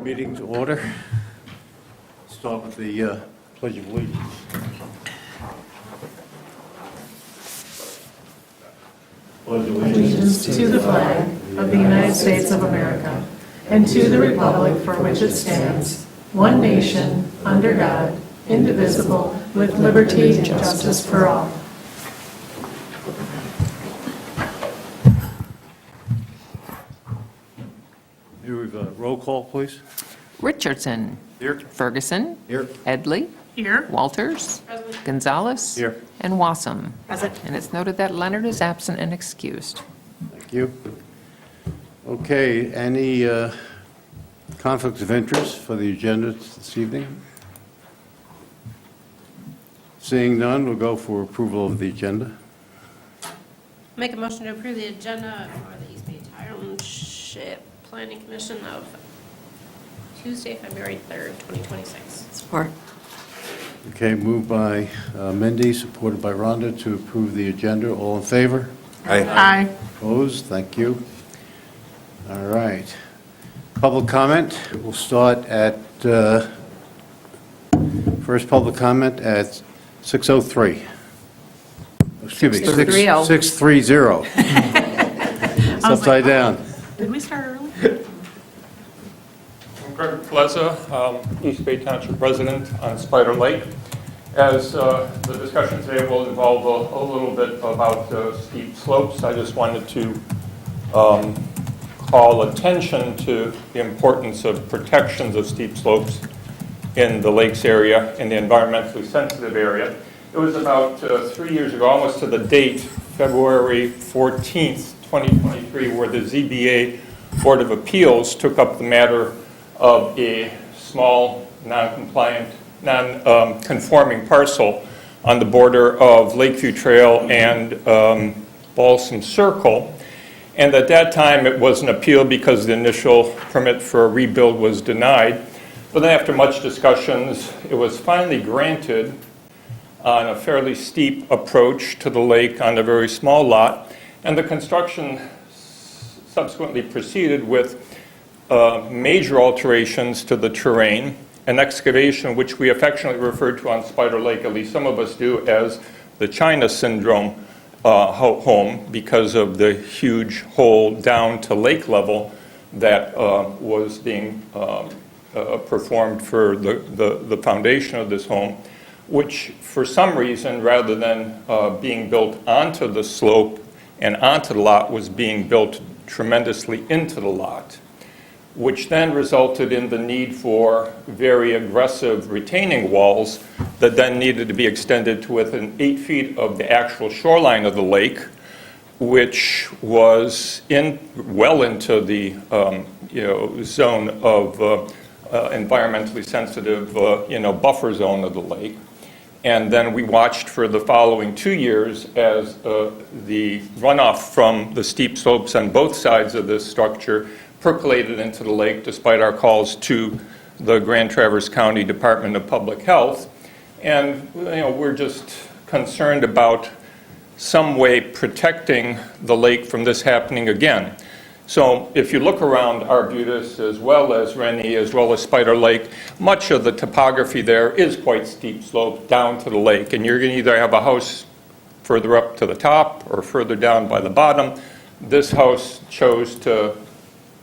Meeting to order. Start with the Pledge of Allegiance. Pledge of Allegiance to the flag of the United States of America and to the republic for which it stands, one nation, under God, indivisible, with liberty and justice for all. Here we have a roll call, please. Richardson. Here. Ferguson. Here. Edley. Here. Walters. Gonzalez. Here. And Wassam. Present. And it's noted that Leonard is absent and excused. Thank you. Okay, any conflicts of interest for the agenda this evening? Seeing none, we'll go for approval of the agenda. Make a motion to approve the agenda for the East Bay Township Planning Commission of Tuesday, February 3rd, 2026. Support. Okay, moved by Mindy, supported by Rhonda to approve the agenda. All in favor? Aye. Opposed? Thank you. All right. Public comment. We'll start at, first public comment at 6:03. Excuse me, 6:30. 6:30. It's upside down. Did we start early? I'm Greg Pleza, East Bay Township resident on Spider Lake. As the discussion today will involve a little bit about steep slopes, I just wanted to call attention to the importance of protections of steep slopes in the lakes area, in the environmentally sensitive area. It was about 3 years ago, almost to the date, February 14th, 2023, where the ZBA Board of Appeals took up the matter of a small, non-conforming parcel on the border of Lakeview Trail and Balsam Circle. And at that time, it was an appeal because the initial permit for a rebuild was denied. But then after much discussions, it was finally granted on a fairly steep approach to the lake on a very small lot. And the construction subsequently proceeded with major alterations to the terrain, an excavation which we affectionately refer to on Spider Lake, at least some of us do, as the China Syndrome home, because of the huge hole down to lake level that was being performed for the foundation of this home, which for some reason, rather than being built onto the slope and onto the lot, was being built tremendously into the lot, which then resulted in the need for very aggressive retaining walls that then needed to be extended to within 8 feet of the actual shoreline of the lake, which was well into the zone of environmentally sensitive buffer zone of the lake. And then we watched for the following 2 years as the runoff from the steep slopes on both sides of this structure percolated into the lake, despite our calls to the Grand Traverse County Department of Public Health. And we're just concerned about some way protecting the lake from this happening again. So if you look around Arbutus, as well as Rennie, as well as Spider Lake, much of the topography there is quite steep slope down to the lake. And you're going to either have a house further up to the top or further down by the bottom. This house chose to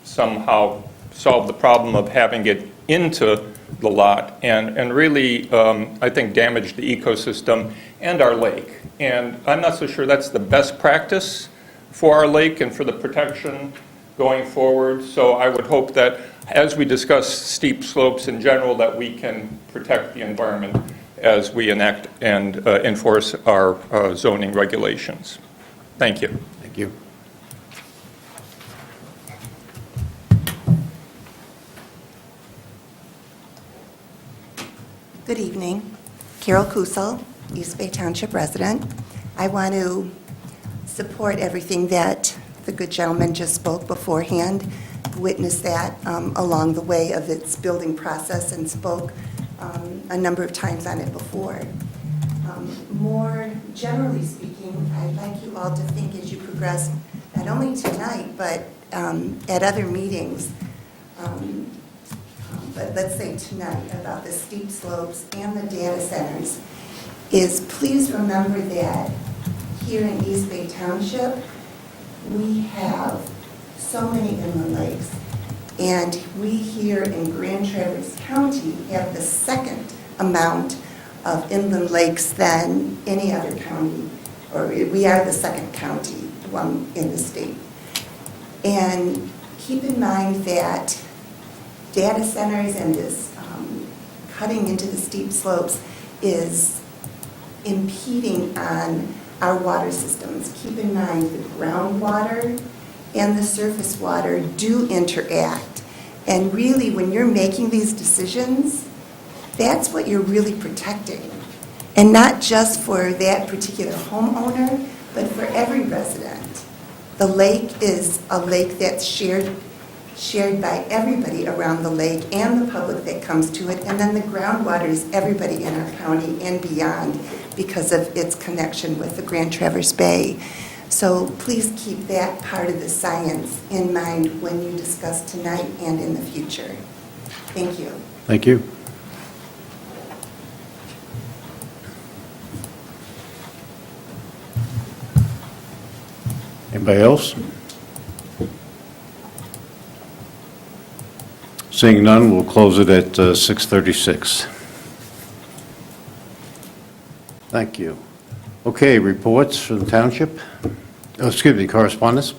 somehow solve the problem of having it into the lot and really, I think, damage the ecosystem and our lake. And I'm not so sure that's the best practice for our lake and for the protection going forward. So I would hope that as we discuss steep slopes in general, that we can protect the environment as we enact and enforce our zoning regulations. Thank you. Thank you. Good evening. Carol Kusel, East Bay Township resident. I want to support everything that the good gentleman just spoke beforehand, witnessed that along the way of its building process and spoke a number of times on it before. More generally speaking, I'd like you all to think as you progress, not only tonight, but at other meetings, but let's say tonight, about the steep slopes and the data centers, is please remember that here in East Bay Township, we have so many inland lakes. And we here in Grand Traverse County have the second amount of inland lakes than any other county, or we are the second county, one in the state. And keep in mind that data centers and this cutting into the steep slopes is impeding on our water systems. Keep in mind the groundwater and the surface water do interact. And really, when you're making these decisions, that's what you're really protecting. And not just for that particular homeowner, but for every resident. The lake is a lake that's shared by everybody around the lake and the public that comes to it. And then the groundwater is everybody in our county and beyond because of its connection with the Grand Traverse Bay. So please keep that part of the science in mind when you discuss tonight and in the future. Thank you. Thank you. Anybody else? Seeing none, we'll close it at 6:36. Thank you. Okay, reports from the township. Oh, excuse me, correspondence?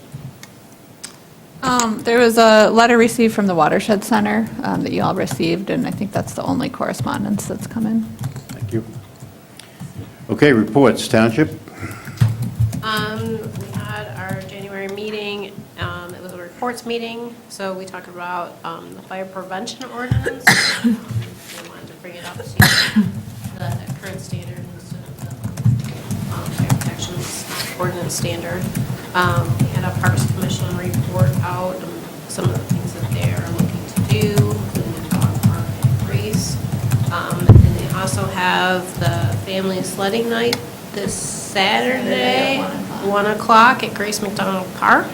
There was a letter received from the Watershed Center that you all received, and I think that's the only correspondence that's come in. Thank you. Okay, reports, township. We had our January meeting. It was a reports meeting, so we talked about the fire prevention ordinance. We wanted to bring it up to the current standard instead of the fire protection ordinance standard. We had a Parks Commission report out, some of the things that they are looking to do, including the dog park and Grace. And they also have the family sledding night this Saturday, 1 o'clock at Grace McDonald Park.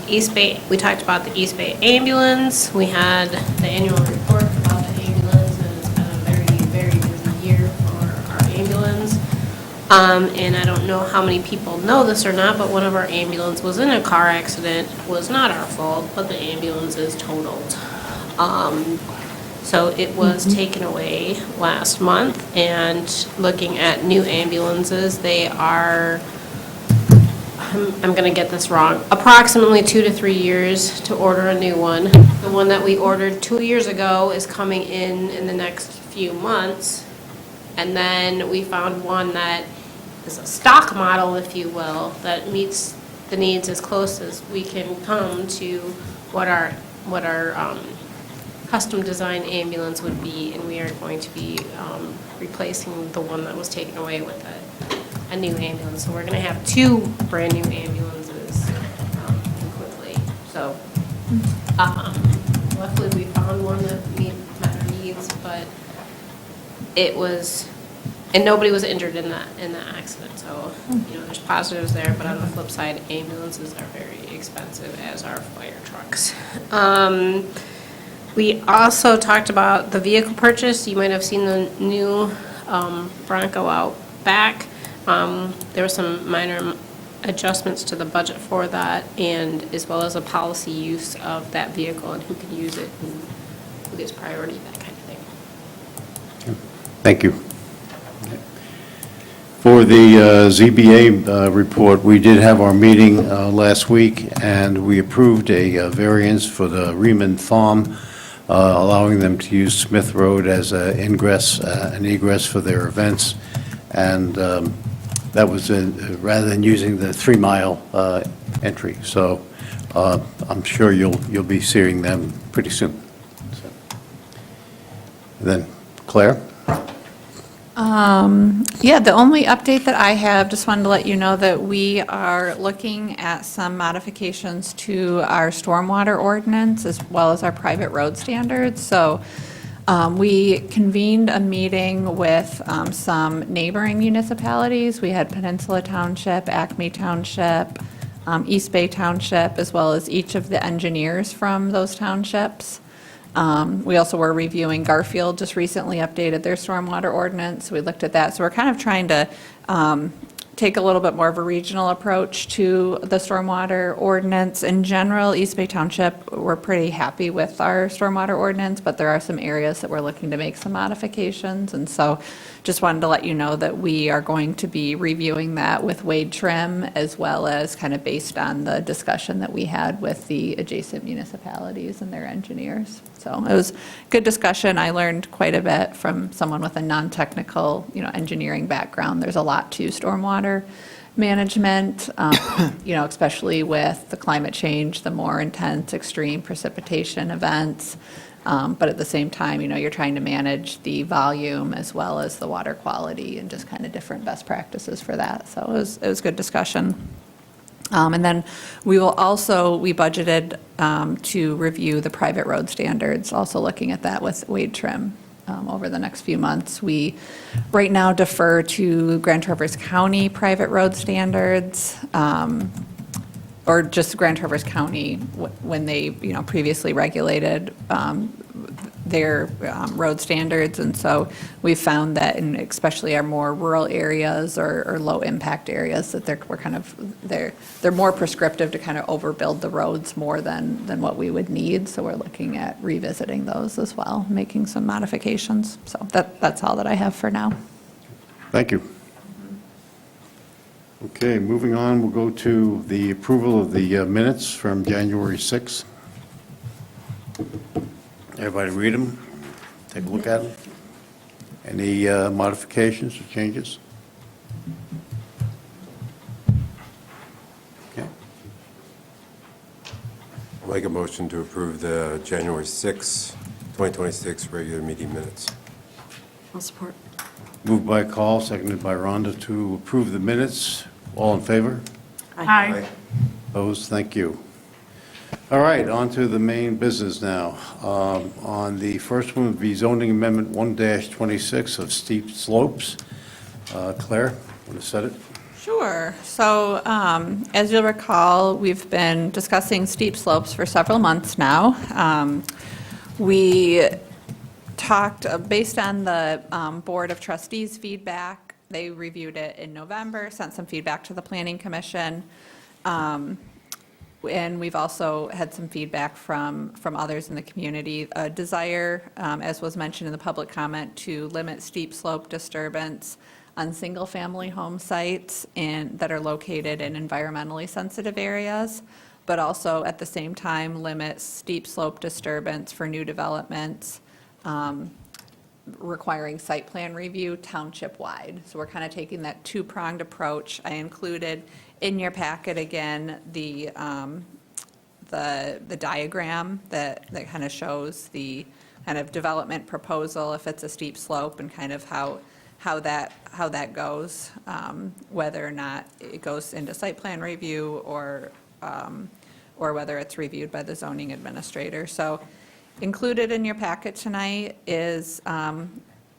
East Bay, we talked about the East Bay ambulance. We had the annual report about the ambulance, and it's been a very, very busy year for our ambulance. And I don't know how many people know this or not, but one of our ambulance was in a car accident. It was not our fault, but the ambulance is totaled. So it was taken away last month, and looking at new ambulances, they are, I'm going to get this wrong, approximately 2 to 3 years to order a new one. The one that we ordered 2 years ago is coming in the next few months. And then we found one that is a stock model, if you will, that meets the needs as close as we can come to what our custom design ambulance would be, and we are going to be replacing the one that was taken away with a new ambulance. So we're going to have 2 brand new ambulances quickly. So luckily we found one that met our needs, but it was, and nobody was injured in that accident. So there's positives there, but on the flip side, ambulances are very expensive, as are fire trucks. We also talked about the vehicle purchase. You might have seen the new Bronco out back. There were some minor adjustments to the budget for that, and as well as a policy use of that vehicle and who can use it and who gets priority, that kind of thing. Thank you. For the ZBA report, we did have our meeting last week, and we approved a variance for the Reman Farm, allowing them to use Smith Road as an ingress and egress for their events. And that was rather than using the 3-mile entry. So I'm sure you'll be seeing them pretty soon. So. Then Claire? Yeah, the only update that I have, just wanted to let you know that we are looking at some modifications to our stormwater ordinance as well as our private road standards. So we convened a meeting with some neighboring municipalities. We had Peninsula Township, Acme Township, East Bay Township, as well as each of the engineers from those townships. We also were reviewing Garfield, just recently updated their stormwater ordinance. We looked at that. So we're kind of trying to take a little bit more of a regional approach to the stormwater ordinance. In general, East Bay Township, we're pretty happy with our stormwater ordinance, but there are some areas that we're looking to make some modifications. And so just wanted to let you know that we are going to be reviewing that with Wade Trim, as well as kind of based on the discussion that we had with the adjacent municipalities and their engineers. So it was good discussion. I learned quite a bit from someone with a non-technical, engineering background. There's a lot to stormwater management, especially with the climate change, the more intense extreme precipitation events. But at the same time, you're trying to manage the volume as well as the water quality and just kind of different best practices for that. So it was good discussion. And then we budgeted to review the private road standards, also looking at that with Wade Trim over the next few months. We right now defer to Grand Traverse County private road standards, or just Grand Traverse County when they, previously regulated their road standards. And so we found that in especially our more rural areas or low impact areas, that they're more prescriptive to kind of overbuild the roads more than what we would need. So we're looking at revisiting those as well, making some modifications. So that's all that I have for now. Thank you. Okay, moving on, we'll go to the approval of the minutes from January 6th. Everybody read them, take a look at them. Any modifications or changes? Okay. I'll make a motion to approve the January 6, 2026 regular meeting minutes. I'll support. Moved by Call, seconded by Rhonda to approve the minutes. All in favor? Aye. Opposed? Thank you. All right, on to the main business now. On the first one would be zoning amendment 1-26 of steep slopes. Claire, want to set it? Sure. So as you'll recall, we've been discussing steep slopes for several months now. We talked, based on the Board of Trustees feedback, they reviewed it in November, sent some feedback to the Planning Commission. And we've also had some feedback from others in the community. A desire, as was mentioned in the public comment, to limit steep slope disturbance on single-family home sites that are located in environmentally sensitive areas, but also at the same time limit steep slope disturbance for new developments requiring site plan review township-wide. So we're kind of taking that two-pronged approach. I included in your packet again the diagram that kind of shows the kind of development proposal if it's a steep slope and kind of how that goes, whether or not it goes into site plan review or whether it's reviewed by the zoning administrator. So included in your packet tonight is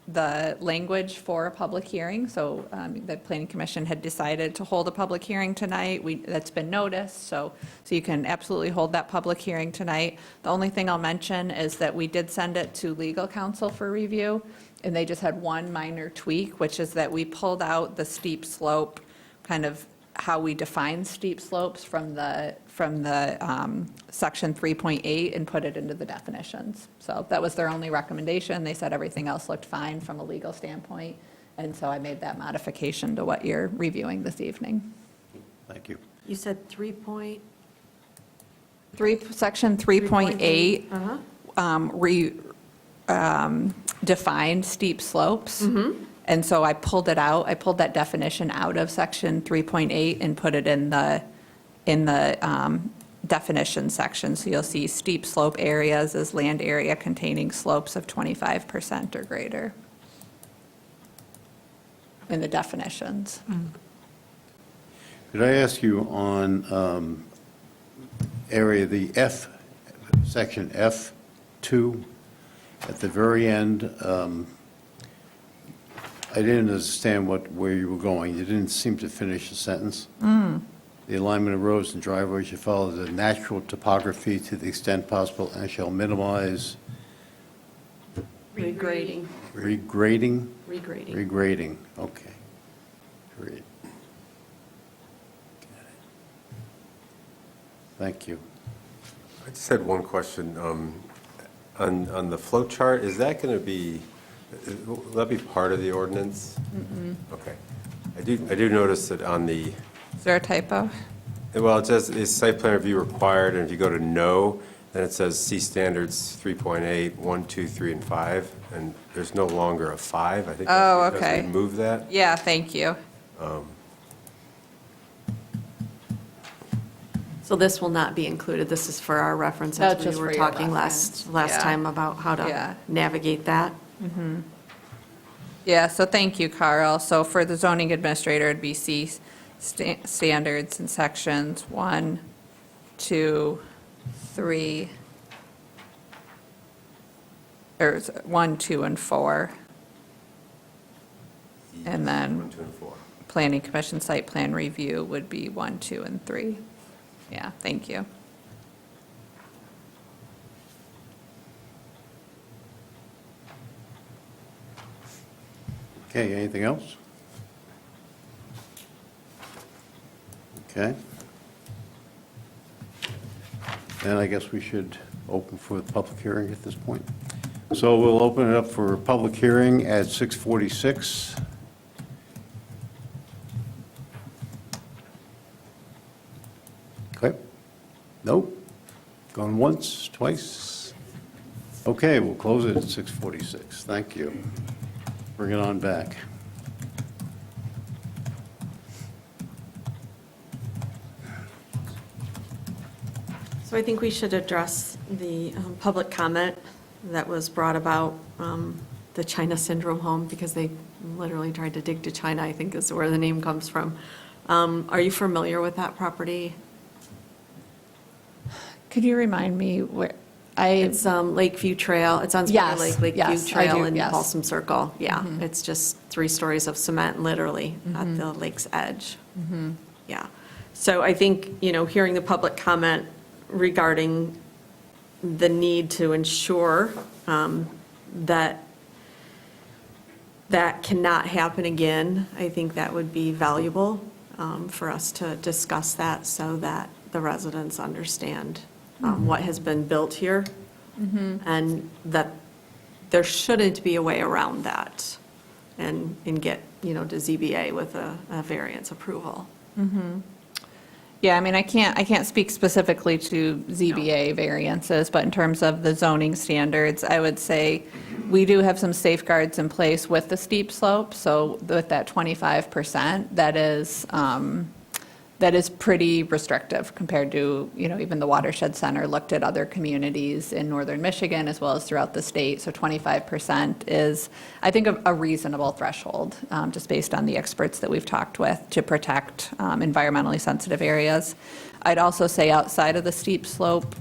the language for a public hearing. So the Planning Commission had decided to hold a public hearing tonight. That's been noticed, so you can absolutely hold that public hearing tonight. The only thing I'll mention is that we did send it to legal counsel for review, and they just had one minor tweak, which is that we pulled out the steep slope, kind of how we define steep slopes from the section 3.8 and put it into the definitions. So that was their only recommendation. They said everything else looked fine from a legal standpoint, and so I made that modification to what you're reviewing this evening. Thank you. You said 3 point? Section 3.8 defined steep slopes. And so I pulled it out. I pulled that definition out of section 3.8 and put it in the definition section. So you'll see steep slope areas as land area containing slopes of 25% or greater in the definitions. Could I ask you on section F2, at the very end, I didn't understand where you were going. You didn't seem to finish the sentence. The alignment of roads and driveways should follow the natural topography to the extent possible and shall minimize Regrading. Regrading? Regrading. Regrading, okay. Great. Got it. Thank you. I just had one question. On the flow chart, is that going to be, will that be part of the ordinance? Okay. I do notice that on the, Is there a typo? well, it says, is site plan review required? And if you go to no, then it says see standards 3.8, 1, 2, 3, and 5, and there's no longer a 5. I think Oh, that's because okay. we moved that. Yeah, thank you. So this will not be included. This is for our reference. That's as just we were for your talking reference. last Yeah. time about how Yeah. to navigate that. Yeah, so thank you, Carl. So for the zoning administrator, it'd be C standards in sections 1, 2, 3, or 1, 2, and 4. And then 1, 2, and 4. planning commission site plan review would be 1, 2, and 3. Yeah, thank you. Okay, anything else? Okay. Then I guess we should open for the public hearing at this point. So we'll open it up for a public hearing at 6:46. Okay. Nope. Gone once, twice? Okay, we'll close it at 6:46. Thank you. Bring it on back. So I think we should address the public comment that was brought about, the China Syndrome home, because they literally tried to dig to China, I think is where the name comes from. Are you familiar with that property? Could you remind me where, It's Lakeview Trail, it's on Spider Yes, Lake, Lakeview yes, I Trail do, in yes. Balsam Circle. Yeah, it's just 3 stories of cement, literally, at the lake's edge. Yeah. So I think, hearing the public comment regarding the need to ensure that that cannot happen again, I think that would be valuable for us to discuss that so that the residents understand what has been built here, and that there shouldn't be a way around that, and get, to ZBA with a variance approval. Yeah, I mean, I can't speak specifically to ZBA variances, but in terms of the zoning standards, I would say we do have some safeguards in place with the steep slope. So with that 25%, that is pretty restrictive compared to, even the Watershed Center looked at other communities in northern Michigan as well as throughout the state. So 25% is, I think, a reasonable threshold, just based on the experts that we've talked with, to protect environmentally sensitive areas. I'd also say outside of the steep slope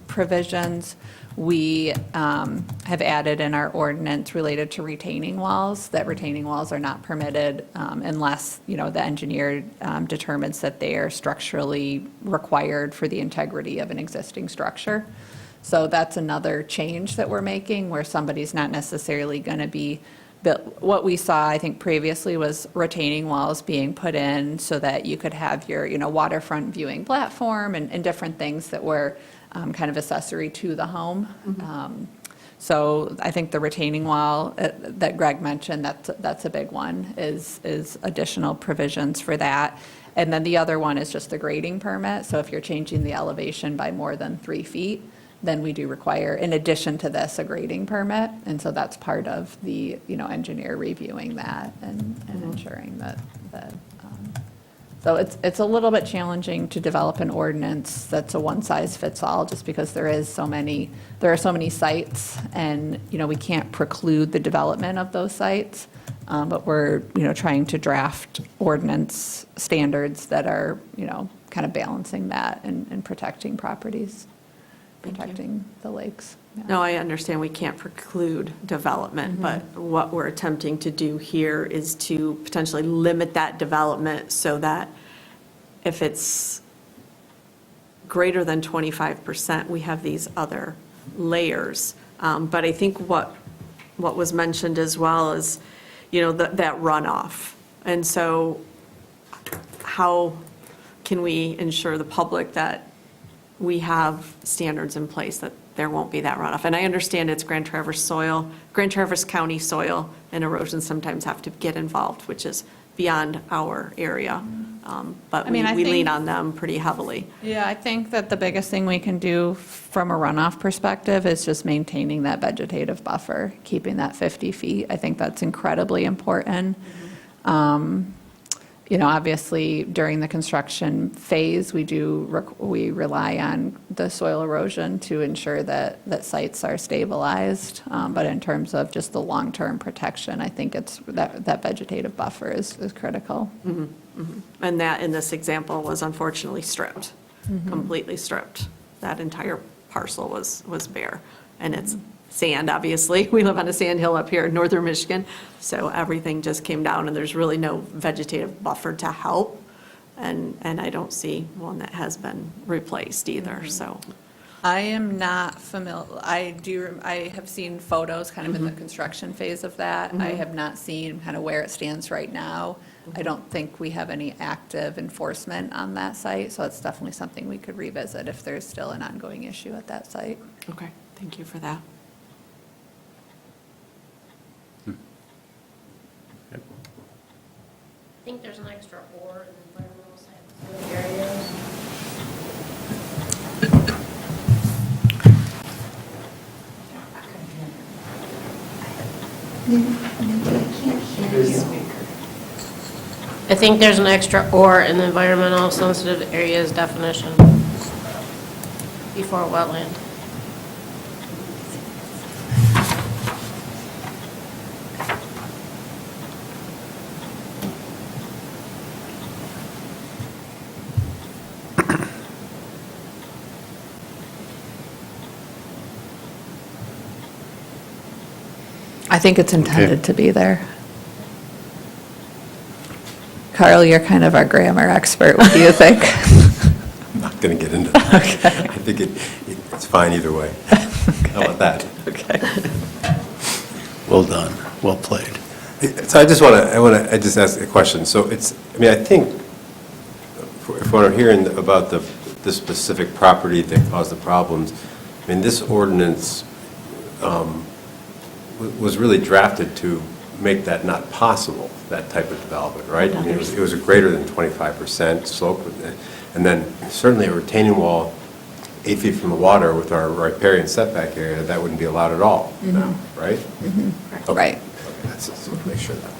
provisions, we have added in our ordinance related to retaining walls, that retaining walls are not permitted unless, the engineer determines that they are structurally required for the integrity of an existing structure. So that's another change that we're making, where somebody's not necessarily going to be built. What we saw, I think, previously was retaining walls being put in so that you could have your, waterfront viewing platform and different things that were kind of accessory to the home. So I think the retaining wall that Greg mentioned, that's a big one, is additional provisions for that. And then the other one is just the grading permit. So if you're changing the elevation by more than 3 feet, then we do require, in addition to this, a grading permit. And so that's part of the, engineer reviewing that and ensuring that. So it's a little bit challenging to develop an ordinance that's a one-size-fits-all, just because there are so many sites, and, we can't preclude the development of those sites. But we're, trying to draft ordinance standards that are, kind of balancing that and protecting properties, protecting the lakes. Yeah. No, I understand we can't preclude development, but what we're attempting to do here is to potentially limit that development so that if it's greater than 25%, we have these other layers. But I think what what was mentioned as well is, that runoff. And so how can we ensure the public that we have standards in place that there won't be that runoff? And I understand it's Grand Traverse County soil and erosion sometimes have to get involved, which is beyond our area. But I mean, I we lean think- on them pretty heavily. Yeah, I think that the biggest thing we can do from a runoff perspective is just maintaining that vegetative buffer, keeping that 50 feet. I think that's incredibly important. Obviously, during the construction phase, we rely on the soil erosion to ensure that sites are stabilized. But in terms of just the long-term protection, I think it's, that vegetative buffer is critical. And that, in this example, was unfortunately stripped, completely stripped. That entire parcel was bare. And it's sand, obviously. We live on a sand hill up here in northern Michigan, so everything just came down, and there's really no vegetative buffer to help. And I don't see one that has been replaced either, so. I am not familiar, I have seen photos kind of in the construction phase of that. I have not seen kind of where it stands right now. I don't think we have any active enforcement on that site, so it's definitely something we could revisit if there's still an ongoing issue at that site. Okay, thank you for that. I think there's an extra or in the environmental science areas. I think there's an extra or in the environmental sensitive areas definition before wetland. I think it's intended to be there. Carl, you're kind of our grammar expert. What do you think? I'm not going to get into that. I think it's fine either way. How about that? Okay. Well done, well played. So I just ask a question. So I think, if we're hearing about the specific property that caused the problems, this ordinance was really drafted to make that not possible, that type of development, right? It was a greater than 25% slope, and then certainly a retaining wall 8 feet from the water with our riparian setback area, that wouldn't be allowed at all now, right? Okay. Right. Okay, that's just to make sure that.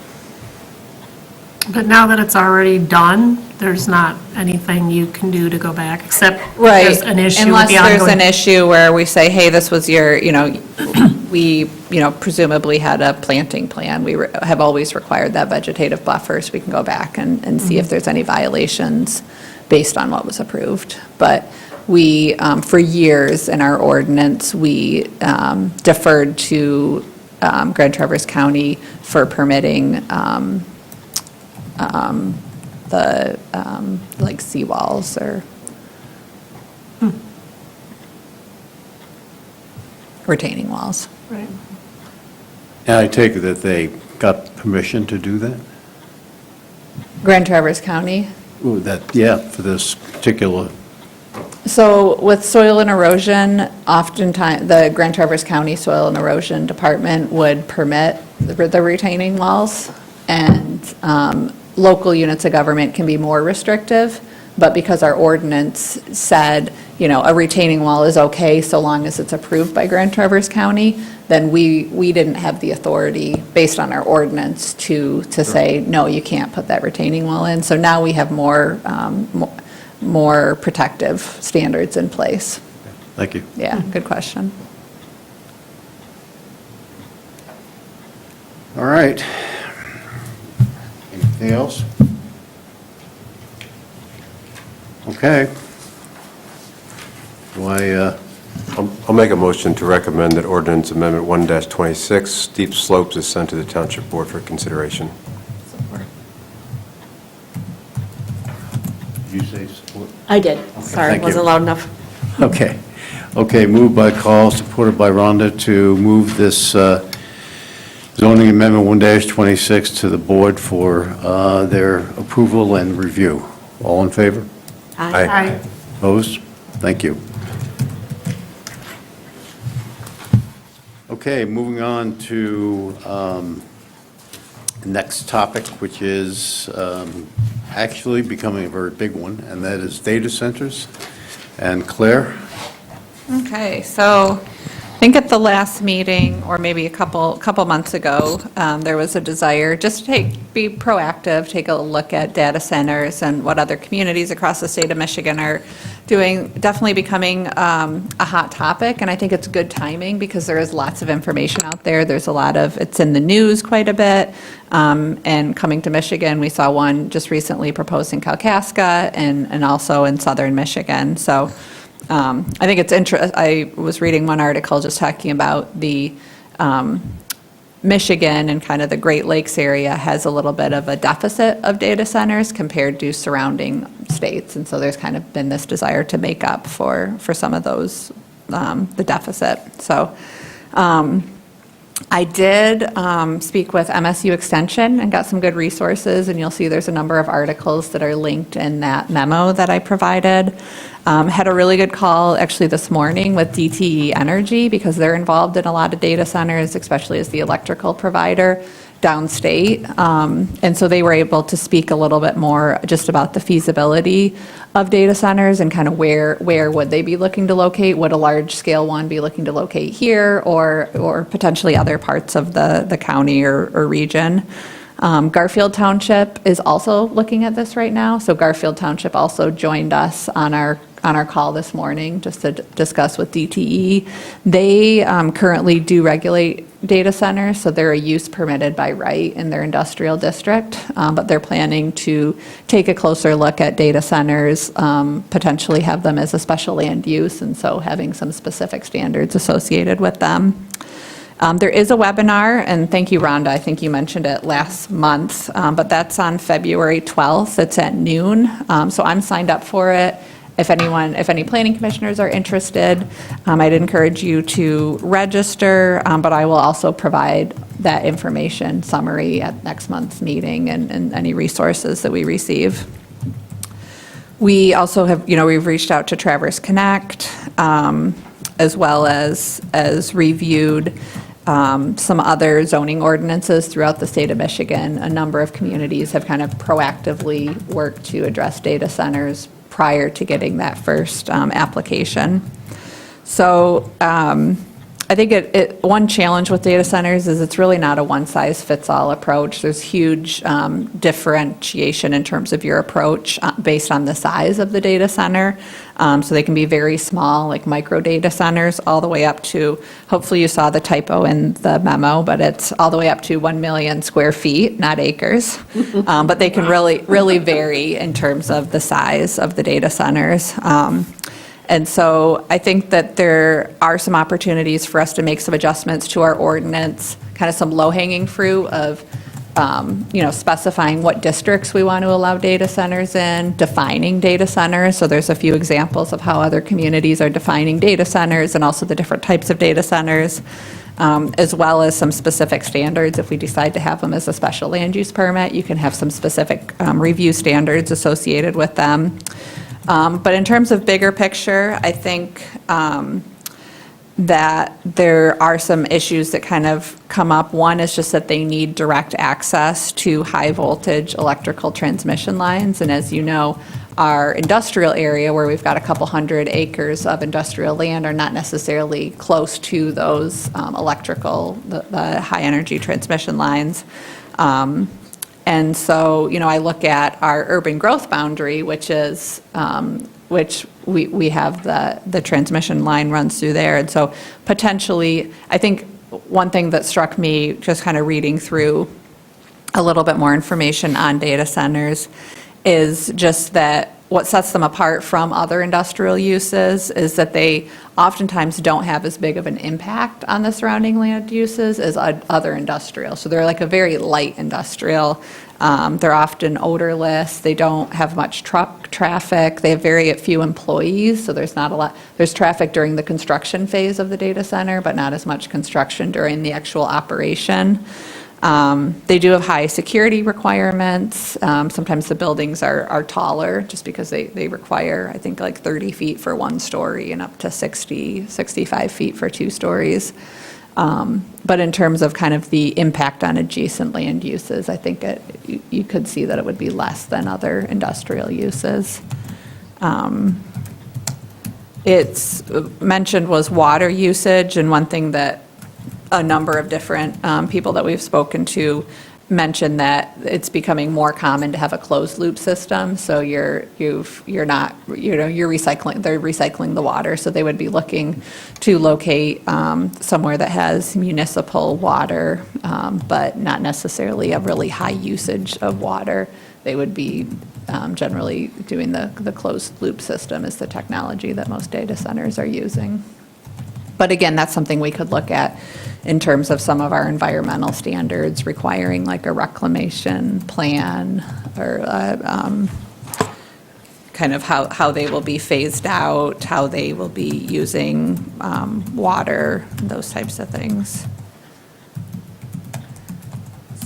But now that it's already done, there's not anything you can do to go back, except if Right. there's an issue with Unless the there's ongoing. an issue where we say, hey, this was your, we, presumably had a planting plan. We have always required that vegetative buffer, so we can go back and see if there's any violations based on what was approved. But we, for years in our ordinance, we deferred to Grand Traverse County for permitting the, like seawalls or retaining walls. Right. And I take it that they got permission to do that? Grand Traverse County. Ooh, for this particular, So with soil and erosion, oftentimes, the Grand Traverse County Soil and Erosion Department would permit the retaining walls, and local units of government can be more restrictive, but because our ordinance said, a retaining wall is okay so long as it's approved by Grand Traverse County, then we didn't have the authority, based on our ordinance, to say, no, you can't put that retaining wall in. So now we have more protective standards in place. thank you. Yeah, good question. All right. Anything else? Okay. Do I'll make a motion to recommend that ordinance amendment 1-26, steep slopes, is sent to the Township Board for consideration. Did you say support? I did. Sorry, thank you. wasn't loud enough. Okay, moved by Carl, supported by Rhonda, to move this Zoning Amendment 1-26 to the board for their approval and review. All in favor? Aye. Opposed? Thank you. Okay, moving on to next topic, which is actually becoming a very big one, and that is data centers. And Claire? Okay, so I think at the last meeting, or maybe a couple months ago, there was a desire just to be proactive, take a look at data centers and what other communities across the state of Michigan are doing, definitely becoming a hot topic, and I think it's good timing because there is lots of information out there. There's a lot of, it's in the news quite a bit, and coming to Michigan, we saw one just recently proposed in Kalkaska and also in southern Michigan. So I think it's interesting. I was reading one article just talking about the Michigan and kind of the Great Lakes area has a little bit of a deficit of data centers compared to surrounding states. And so there's kind of been this desire to make up for some of those, the deficit. So I did speak with MSU Extension and got some good resources, and you'll see there's a number of articles that are linked in that memo that I provided. Had a really good call actually this morning with DTE Energy because they're involved in a lot of data centers, especially as the electrical provider downstate. And so they were able to speak a little bit more just about the feasibility of data centers and kind of where would they be looking to locate? Would a large scale one be looking to locate here or potentially other parts of the county or region? Garfield Township is also looking at this right now. So Garfield Township also joined us on our call this morning just to discuss with DTE. They currently do regulate data centers, so they're a use permitted by right in their industrial district, but they're planning to take a closer look at data centers, potentially have them as a special land use, and so having some specific standards associated with them. There is a webinar, and thank you, Rhonda, I think you mentioned it last month, but that's on February 12th. It's at noon, so I'm signed up for it. If any planning commissioners are interested, I'd encourage you to register, but I will also provide that information summary at next month's meeting and any resources that we receive. We also have, we've reached out to Traverse Connect, as well as reviewed some other zoning ordinances throughout the state of Michigan. A number of communities have kind of proactively worked to address data centers prior to getting that first application. So I think one challenge with data centers is it's really not a one-size-fits-all approach. There's huge differentiation in terms of your approach based on the size of the data center. So they can be very small, like micro data centers, all the way up to, hopefully you saw the typo in the memo, but it's all the way up to 1 million square feet, not acres. But they can really vary in terms of the size of the data centers. And so I think that there are some opportunities for us to make some adjustments to our ordinance, kind of some low-hanging fruit of, specifying what districts we want to allow data centers in, defining data centers. So there's a few examples of how other communities are defining data centers and also the different types of data centers, as well as some specific standards. If we decide to have them as a special land use permit, you can have some specific review standards associated with them. But in terms of bigger picture, I think that there are some issues that kind of come up. One is just that they need direct access to high voltage electrical transmission lines. And as you know, our industrial area where we've got a couple hundred acres of industrial land are not necessarily close to those electrical, the high energy transmission lines. And so, I look at our urban growth boundary, which is, which we have the transmission line runs through there. And so potentially, I think one thing that struck me just kind of reading through a little bit more information on data centers is just that what sets them apart from other industrial uses is that they oftentimes don't have as big of an impact on the surrounding land uses as other industrial. So they're like a very light industrial. They're often odorless. They don't have much truck traffic. They have very few employees, so there's not a lot. There's traffic during the construction phase of the data center, but not as much construction during the actual operation. They do have high security requirements. Sometimes the buildings are taller just because they require, I think, like 30 feet for one story and up to 65 feet for 2 stories. But in terms of kind of the impact on adjacent land uses, I think you could see that it would be less than other industrial uses. It's mentioned was water usage, and one thing that a number of different people that we've spoken to mentioned that it's becoming more common to have a closed loop system. So they're recycling the water. So they would be looking to locate somewhere that has municipal water, but not necessarily a really high usage of water. They would be generally doing the closed loop system is the technology that most data centers are using. But again, that's something we could look at in terms of some of our environmental standards requiring like a reclamation plan or kind of how they will be phased out, how they will be using water, those types of things.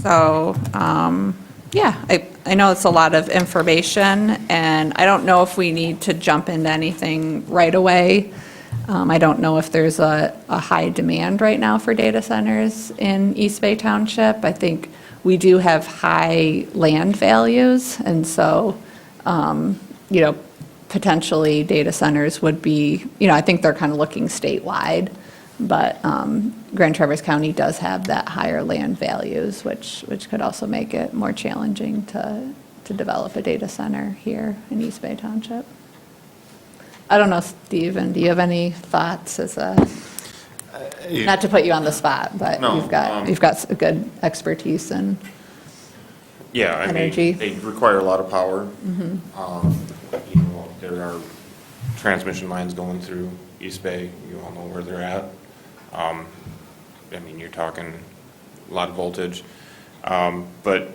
So, yeah, I know it's a lot of information, and I don't know if we need to jump into anything right away. I don't know if there's a high demand right now for data centers in East Bay Township. I think we do have high land values, and so, potentially data centers would be, I think they're kind of looking statewide, but Grand Traverse County does have that higher land values, which could also make it more challenging to develop a data center here in East Bay Township. I don't know, Stephen, do you have any thoughts not to put you on the spot, but No, you've got a good expertise in Yeah, I mean, energy. they require a lot of power. There are transmission lines going through East Bay, you all know where they're at. I mean, you're talking a lot of voltage. But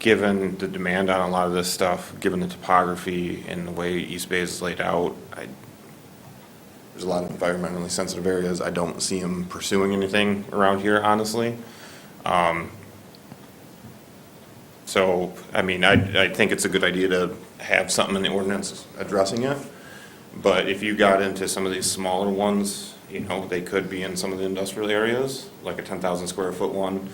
given the demand on a lot of this stuff, given the topography and the way East Bay is laid out, there's a lot of environmentally sensitive areas. I don't see them pursuing anything around here, honestly. So, I mean, I think it's a good idea to have something in the ordinance addressing it. But if you got into some of these smaller ones, they could be in some of the industrial areas, like a 10,000 square foot one.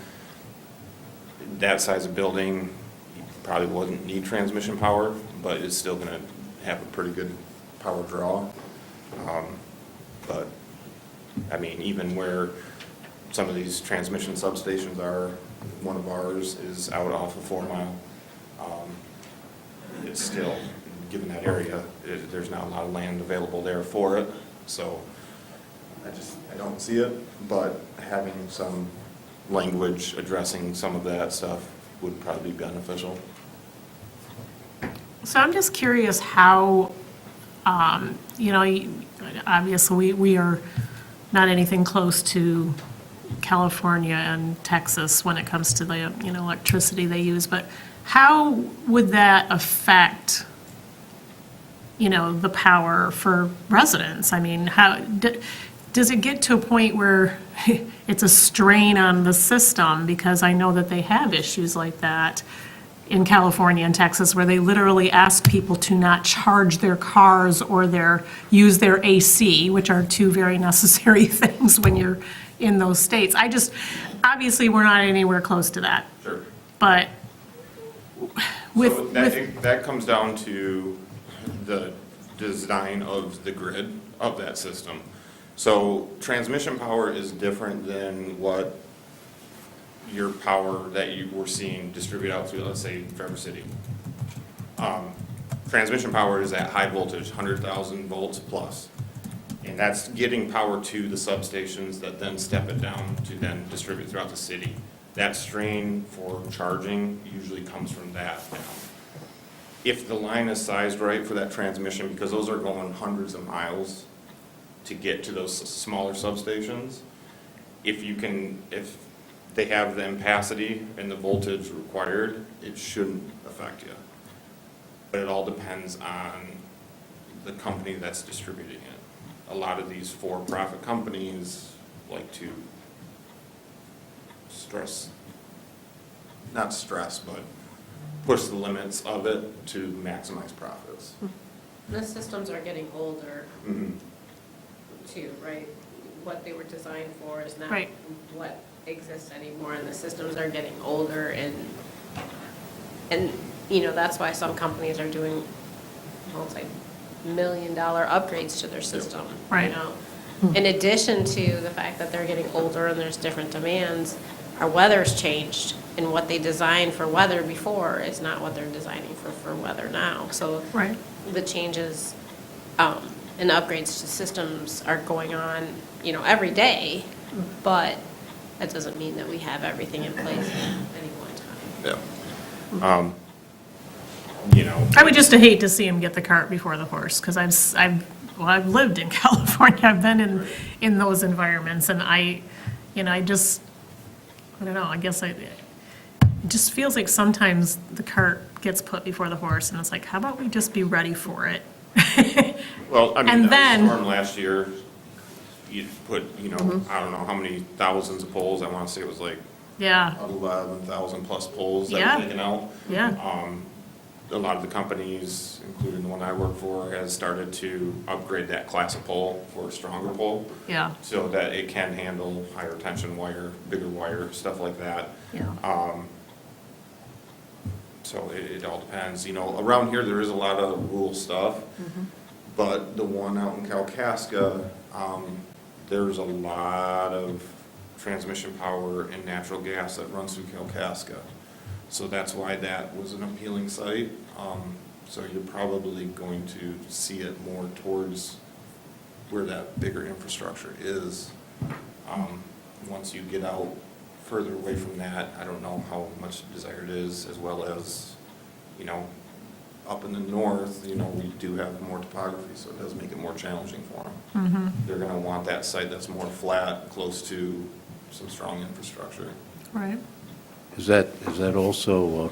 That size of building, you probably wouldn't need transmission power, but it's still going to have a pretty good power draw. But, I mean, even where some of these transmission substations are, one of ours is out off of 4 Mile. It's still, given that area, there's not a lot of land available there for it. So I don't see it, but having some language addressing some of that stuff would probably be beneficial. So I'm just curious how, obviously we are not anything close to California and Texas when it comes to the, electricity they use, but how would that affect, the power for residents? I mean, how, does it get to a point where it's a strain on the system? Because I know that they have issues like that in California and Texas, where they literally ask people to not charge their cars or use their AC, which are two very necessary things when you're in those states. Obviously, we're not anywhere close to that. Sure. But So that comes down to the design of the grid of that system. So transmission power is different than what your power that you were seeing distribute out through, let's say, Traverse City. Transmission power is at high voltage, 100,000 volts plus. And that's getting power to the substations that then step it down to then distribute throughout the city. That strain for charging usually comes from that down. if the line is sized right for that transmission, because those are going hundreds of miles to get to those smaller substations, if they have the ampacity and the voltage required, it shouldn't affect you. But it all depends on the company that's distributing it. A lot of these for-profit companies like to but push the limits of it to maximize profits. The systems are getting older Mhm. too, right? What they were designed for is not Right. what exists anymore, and the systems are getting older, and, you know, that's why some companies are doing multi-million-dollar upgrades to their system. Right. You know? In addition to the fact that they're getting older and there's different demands, our weather's changed, and what they designed for weather before is not what they're designing for weather now. So Right. the changes and upgrades to systems are going on, you know, every day, but that doesn't mean that we have everything in place at any one time. Yeah. You know. I would just hate to see him get the cart before the horse, because I've lived in California, I've been in those environments, and I don't know, I guess it just feels like sometimes the cart gets put before the horse, and it's like, how about we just be ready for it? Well, I mean, And the then- storm last year, you put, you know, I don't know how many thousands of poles, I want to say it was like Yeah, 11,000 plus poles that Yeah. were taken out. yeah, A lot of the companies, including the one I work for, has started to upgrade that class of pole for a stronger pole, yeah, so that it can handle higher tension wire, bigger wire, stuff like that. yeah. So it all depends, you know, around here, there is a lot of rural stuff, but the one out in Kalkaska, there's a lot of transmission power and natural gas that runs through Kalkaska. So that's why that was an appealing site. So you're probably going to see it more towards where that bigger infrastructure is. Once you get out further away from that, I don't know how much desired it is, as well as, you know, up in the north, you know, we do have more topography, so it does make it more challenging for them. They're gonna want that site that's more flat, close to some strong infrastructure. Right. Is that also,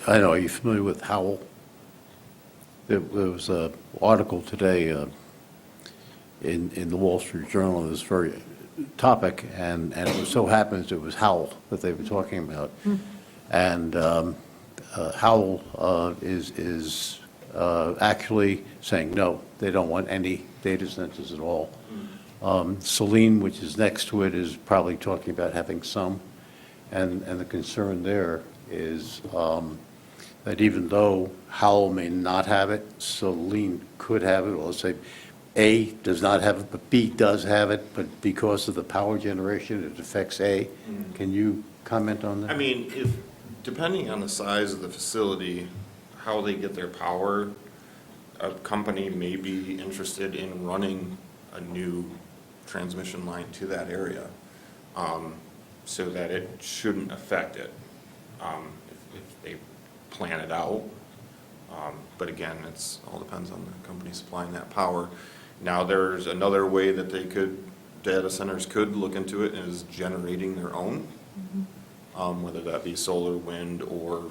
I don't know, are you familiar with Howell? There was an article today in the Wall Street Journal on this very topic, and it so happens it was Howell that they were talking about. And Howell is actually saying, no, they don't want any data centers at all. Saline, which is next to it, is probably talking about having some. And the concern there is that even though Howell may not have it, Saline could have it, or let's say A does not have it, but B does have it, but because of the power generation, it affects A. Can you comment on that? I mean, depending on the size of the facility, how they get their power, a company may be interested in running a new transmission line to that area, so that it shouldn't affect it, if they plan it out. But again, it's all depends on the company supplying that power. Now, there's another way that data centers could look into it, is generating their own, whether that be solar, wind, or,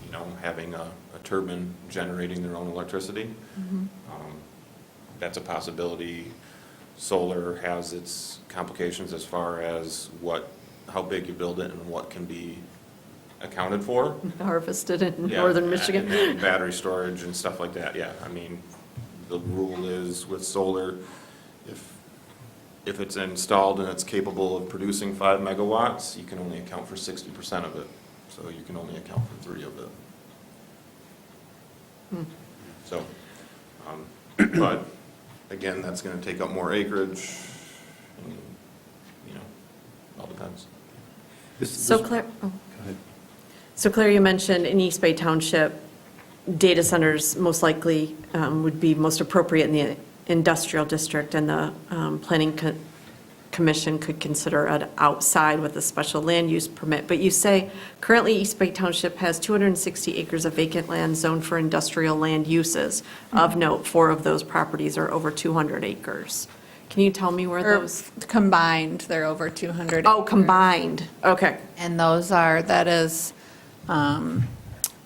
you know, having a turbine generating their own electricity. That's a possibility. Solar has its complications as far as how big you build it and what can be accounted for. Harvested in Yeah, northern Michigan. and then battery storage and stuff like that, yeah. I mean, the rule is with solar, if it's installed and it's capable of producing 5 megawatts, you can only account for 60% of it. So you can only account for 3 of it. So, but again, that's going to take up more acreage, and, you know, it all depends. So Claire, so Claire, you mentioned in East Bay Township, data centers most likely would be most appropriate in the industrial district, and the planning commission could consider it outside with a special land use permit. But you say currently East Bay Township has 260 acres of vacant land zoned for industrial land uses. Of note, 4 of those properties are over 200 acres. Can you tell me where Or those? combined, they're over 200. Oh, combined, okay. And that is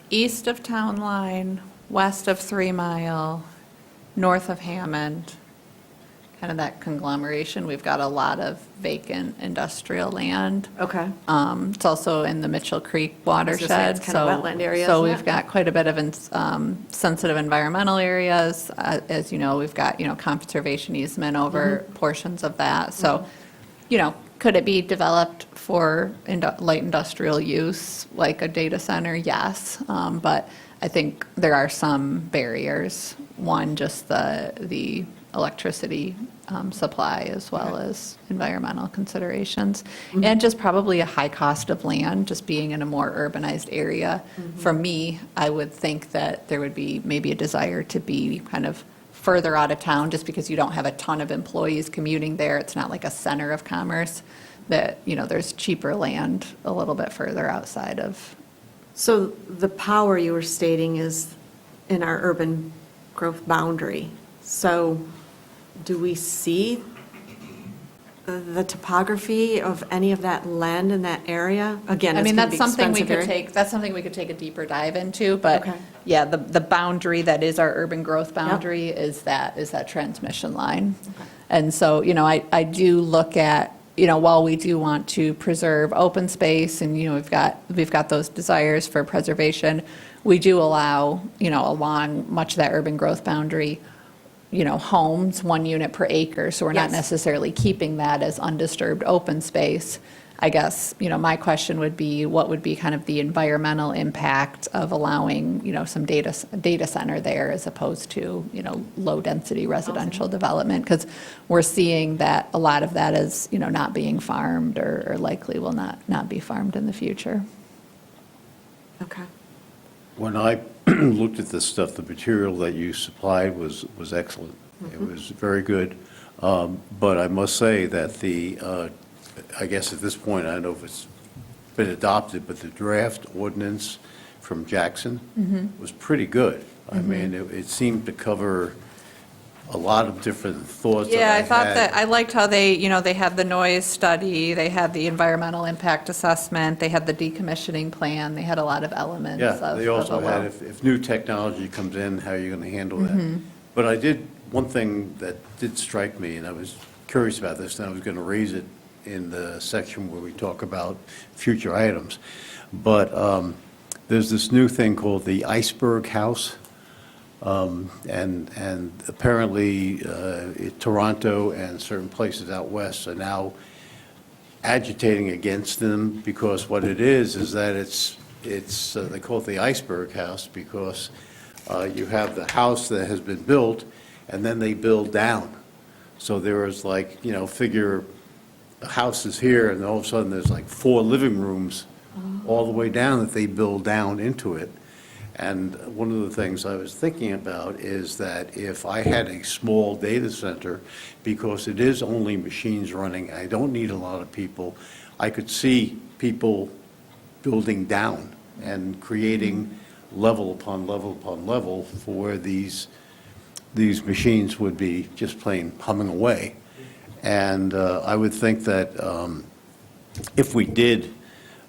east of Town Line, west of 3 Mile, north of Hammond, kind of that conglomeration. We've got a lot of vacant industrial land. Okay. It's also in the Mitchell Creek say, watershed. it's kind of wetland area, So isn't we've it? got quite a bit of sensitive environmental areas. As you know, we've got, conservation easement over portions of that. So, could it be developed for light industrial use, like a data center? Yes. But I think there are some barriers. One, just the electricity supply, as well as environmental considerations. And just probably a high cost of land, just being in a more urbanized area. For me, I would think that there would be maybe a desire to be kind of further out of town, just because you don't have a ton of employees commuting there. It's not like a center of commerce, that, there's cheaper land a little bit further outside of. So the power you were stating is in our urban growth boundary. So do we see the topography of any of that land in that area? Again, I it's mean, going to that's be something we expensive could area. take, that's something we could take a deeper dive into, but Okay. yeah, the boundary that is our urban growth boundary is that transmission line. And so, I do look at, while we do want to preserve open space and, we've got those desires for preservation, we do allow, along much of that urban growth boundary, homes, 1 unit per acre, so we're not Yes. necessarily keeping that as undisturbed open space. I guess, my question would be, what would be kind of the environmental impact of allowing, some data center there as opposed to, low-density residential development? Because we're seeing that a lot of that is, not being farmed or likely will not be farmed in the future. Okay. When I looked at this stuff, the material that you supplied was excellent. It was very good. But I must say that I guess at this point, I don't know if it's been adopted, but the draft ordinance from Jackson was pretty good. I mean, it seemed to cover a lot of different thoughts that Yeah, I I thought had. that, I liked how they, they had the noise study, they had the environmental impact assessment, they had the decommissioning plan, they had a lot of elements of. Yeah, they also of a had, well. if new technology comes in, how are you going to handle that? Mm-hmm. But one thing that did strike me, and I was curious about this, and I was going to raise it in the section where we talk about future items, but there's this new thing called the Iceberg House, and apparently Toronto and certain places out west are now agitating against them, because what it is that it's they call it the Iceberg House because you have the house that has been built, and then they build down. So there is figure the house is here, and all of a sudden there's 4 living rooms all the way down that they build down into it. And one of the things I was thinking about is that if I had a small data center, because it is only machines running, I don't need a lot of people, I could see people building down and creating level upon level upon level for where these machines would be just plain humming away. And I would think that if we did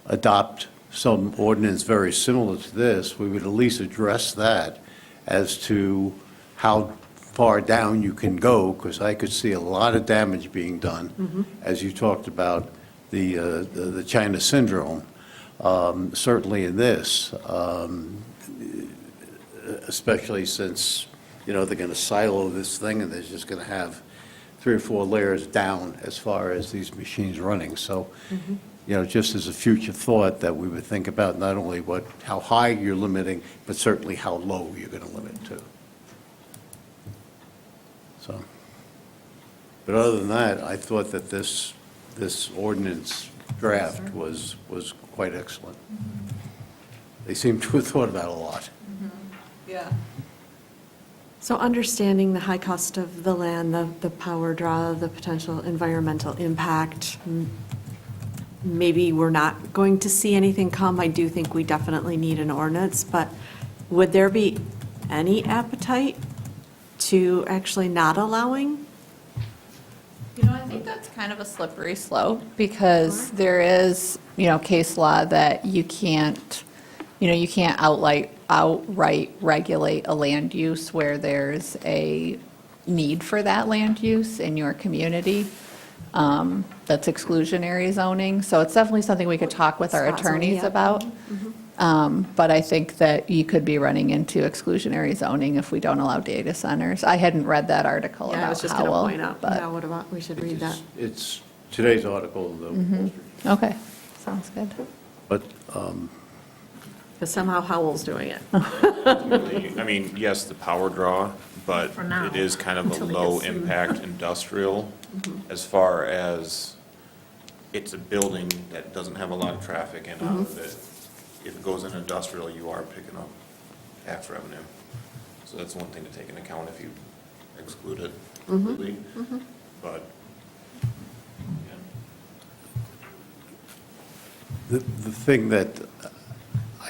adopt some ordinance very similar to this, we would at least address that as to how far down you can go, because I could see a lot of damage being done, as you talked about the China syndrome. Certainly in this, especially since, they're going to silo this thing, and they're just going to have 3 or 4 layers down as far as these machines running. So, just as a future thought, that we would think about not only how high you're limiting, but certainly how low you're going to limit to. So, but other than that, I thought that this ordinance draft was quite excellent. They seem to have thought about a lot. Yeah. So understanding the high cost of the land, the power draw, the potential environmental impact, maybe we're not going to see anything come. I do think we definitely need an ordinance, but would there be any appetite to actually not allowing? You know, I think that's kind of a slippery slope because there is, case law that you can't outright regulate a land use where there's a need for that land use in your community. That's exclusionary zoning. So it's definitely something we could talk with our Spot zoning, attorneys yeah. about. But I think that you could be running into exclusionary zoning if we don't allow data centers. I hadn't read that article Yeah, I was about just going to Howell, point out, but, yeah, what about, we should read that. It's today's article, of the Wall Street. okay, sounds good. But Because somehow Howell's doing it. I mean, yes, the power draw, but For now, it is kind of a until they get sued. low-impact industrial as far as it's a building that doesn't have a lot of traffic in out of it. If it goes in industrial, you are picking up tax revenue. So that's one thing to take into account if you exclude it completely. But, yeah. the thing that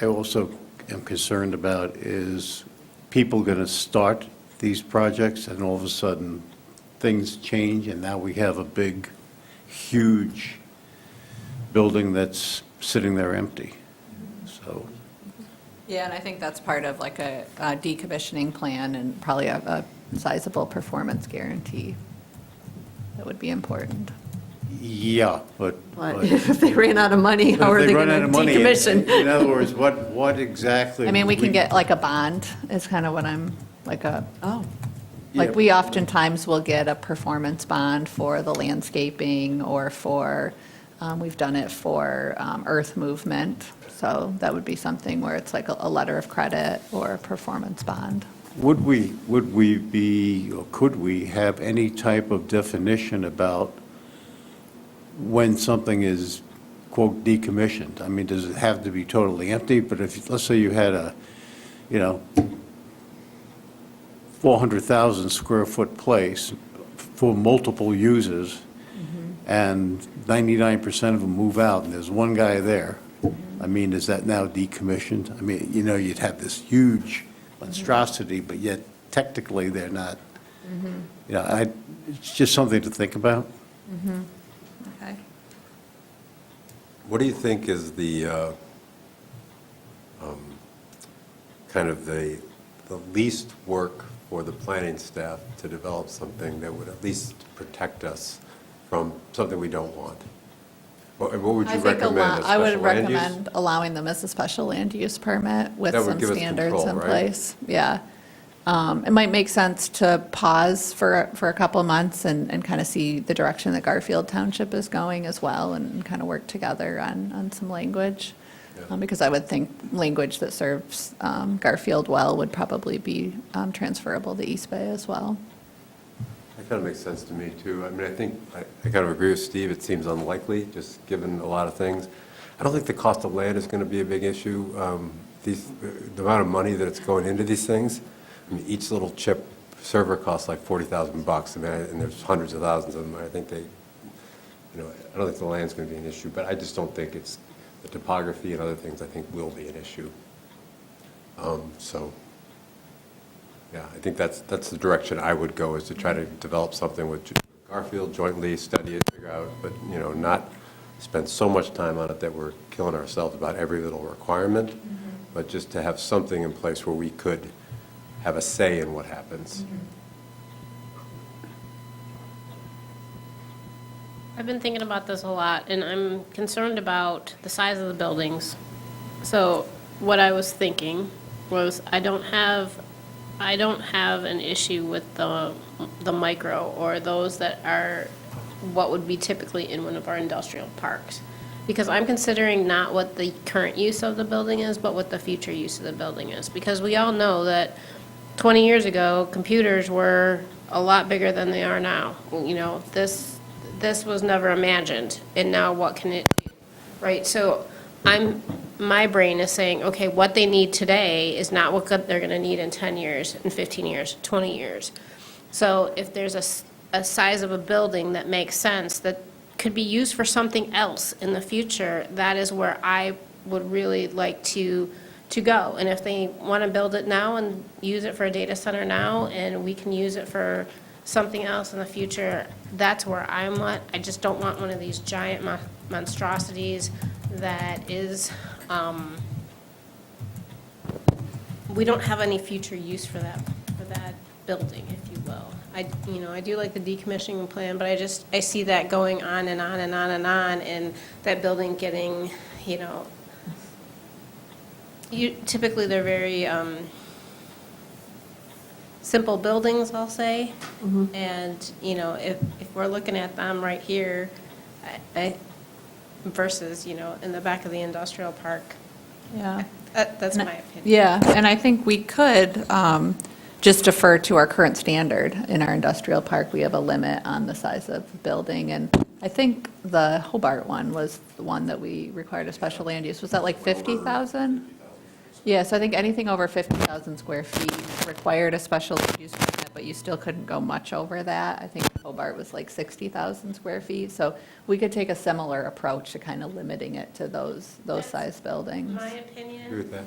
I also am concerned about is people going to start these projects and all of a sudden things change and now we have a big, huge building that's sitting there empty. So, Yeah, and I think that's part of like a decommissioning plan and probably a sizable performance guarantee that would be important. yeah, but. But if they ran out of money, how are If they run going out to of money, decommission? In other words, what exactly? I mean, we can get like a bond is kind of what I'm, like Oh, like we oftentimes will get a performance bond for the landscaping or for, we've done it for earth movement. So that would be something where it's like a letter of credit or a performance bond. Would we be, or could we have any type of definition about when something is, quote, decommissioned? I mean, does it have to be totally empty? But if, let's say you had a, 400,000 square foot place for multiple users, and 99% of them move out, and there's one guy there, I mean, is that now decommissioned? I mean, you'd have this huge monstrosity, but yet technically they're not. It's just something to think about. Okay. What do you think is the, kind of the least work for the planning staff to develop something that would at least protect us from something we don't want? What would you recommend, a I would special land use? recommend allowing them as a special land use permit with That would some give us standards control, in right? place. Yeah. It might make sense to pause for a couple months and kind of see the direction that Garfield Township is going as well and kind of work together on some language. Yeah. Because I would think language that serves Garfield well would probably be transferable to East Bay as well. That kind of makes sense to me, too. I mean, I think, I kind of agree with Steve, it seems unlikely, just given a lot of things. I don't think the cost of land is going to be a big issue. The amount of money that it's going into these things, I mean, each little chip server costs like $40,000, I mean, and there's hundreds of thousands of them. I think I don't think the land's going to be an issue, but I just don't think it's, the topography and other things I think will be an issue. So, yeah, I think that's the direction I would go, is to try to develop something with Garfield jointly, study it, figure out, but, not spend so much time on it that we're killing ourselves about every little requirement, but just to have something in place where we could have a say in what happens. I've been thinking about this a lot, and I'm concerned about the size of the buildings. So what I was thinking was I don't have an issue with the micro or those that are what would be typically in one of our industrial parks. Because I'm considering not what the current use of the building is, but what the future use of the building is. Because we all know that 20 years ago, computers were a lot bigger than they are now. This was never imagined, and now what can it do, right? So I'm my brain is saying, okay, what they need today is not what they're going to need in 10 years, in 15 years, 20 years. So if there's a size of a building that makes sense, that could be used for something else in the future, that is where I would really like to go. And if they want to build it now and use it for a data center now, and we can use it for something else in the future, that's where I'm at. I just don't want one of these giant monstrosities that is, we don't have any future use for that building, if you will. I do like the decommissioning plan, but I see that going on and on and on and on, and that building getting, typically they're very simple buildings, I'll say. And, if we're looking at them right here, versus, in the back of the industrial park, Yeah. that's my opinion. Yeah, and I think we could just defer to our current standard. In our industrial park, we have a limit on the size of the building, and I think the Hobart one was the one that we required a special land use. Was that like 50,000? Yeah, so I think anything over 50,000 square feet required a special land use permit, but you still couldn't go much over that. I think Hobart was like 60,000 square feet, so we could take a similar approach to kind of limiting it to those size buildings. My Agree opinion, with that?